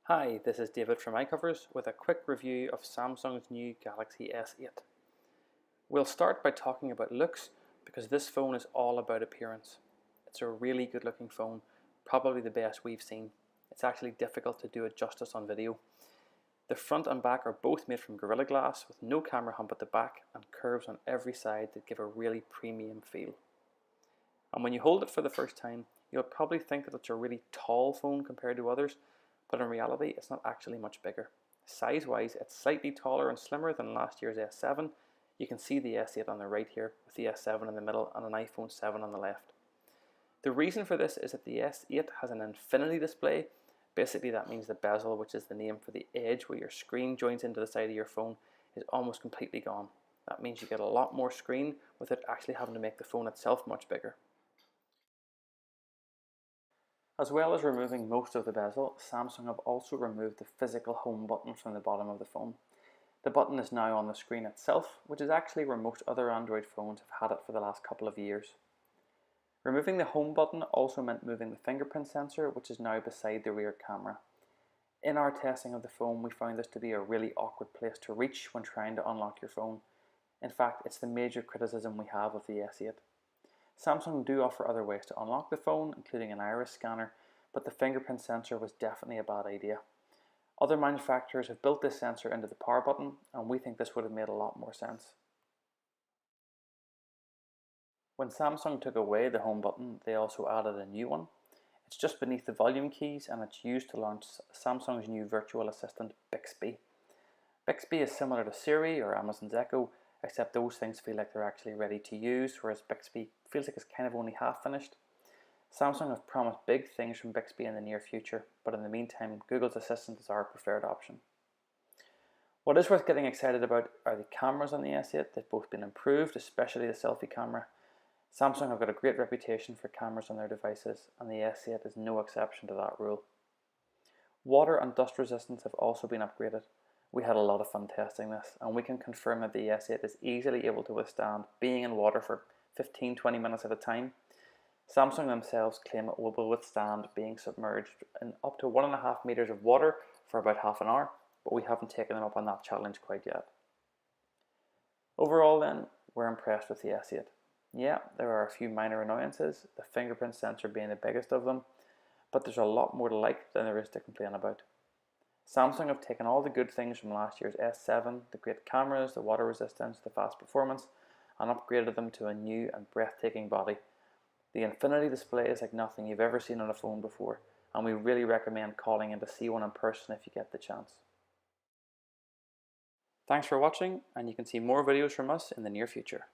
Hi, this is David from iCovers with a quick review of Samsung's new Galaxy S8. We'll start by talking about looks because this phone is all about appearance. It's a really good looking phone, probably the best we've seen. It's actually difficult to do it justice on video. The front and back are both made from Gorilla Glass with no camera hump at the back and curves on every side that give a really premium feel. And when you hold it for the first time, you'll probably think that it's a really tall phone compared to others, but in reality it's not actually much bigger. Size-wise, it's slightly taller and slimmer than last year's S7. You can see the S8 on the right here, with the S7 in the middle and an iPhone 7 on the left. The reason for this is that the S8 has an infinity display. Basically that means the bezel, which is the name for the edge where your screen joins into the side of your phone, is almost completely gone. That means you get a lot more screen without actually having to make the phone itself much bigger. As well as removing most of the bezel, Samsung have also removed the physical home button from the bottom of the phone. The button is now on the screen itself, which is actually where most other Android phones have had it for the last couple of years. Removing the home button also meant moving the fingerprint sensor, which is now beside the rear camera. In our testing of the phone, we found this to be a really awkward place to reach when trying to unlock your phone. In fact, it's the major criticism we have of the S8. Samsung do offer other ways to unlock the phone, including an iris scanner, but the fingerprint sensor was definitely a bad idea. Other manufacturers have built this sensor into the power button, and we think this would have made a lot more sense. When Samsung took away the home button, they also added a new one. It's just beneath the volume keys, and it's used to launch Samsung's new virtual assistant, Bixby. Bixby is similar to Siri or Amazon's Echo, except those things feel like they're actually ready to use, whereas Bixby feels like it's kind of only half finished. Samsung have promised big things from Bixby in the near future, but in the meantime, Google's Assistant is our preferred option. What is worth getting excited about are the cameras on the S8. They've both been improved, especially the selfie camera. Samsung have got a great reputation for cameras on their devices, and the S8 is no exception to that rule. Water and dust resistance have also been upgraded. We had a lot of fun testing this, and we can confirm that the S8 is easily able to withstand being in water for 15-20 minutes at a time. Samsung themselves claim it will withstand being submerged in up to 1.5 meters of water for about half an hour, but we haven't taken them up on that challenge quite yet. Overall then, we're impressed with the S8. Yeah, there are a few minor annoyances, the fingerprint sensor being the biggest of them, but there's a lot more to like than there is to complain about. Samsung have taken all the good things from last year's S7, the great cameras, the water resistance, the fast performance, and upgraded them to a new and breathtaking body. The infinity display is like nothing you've ever seen on a phone before, and we really recommend calling in to see one in person if you get the chance. Thanks for watching, and you can see more videos from us in the near future.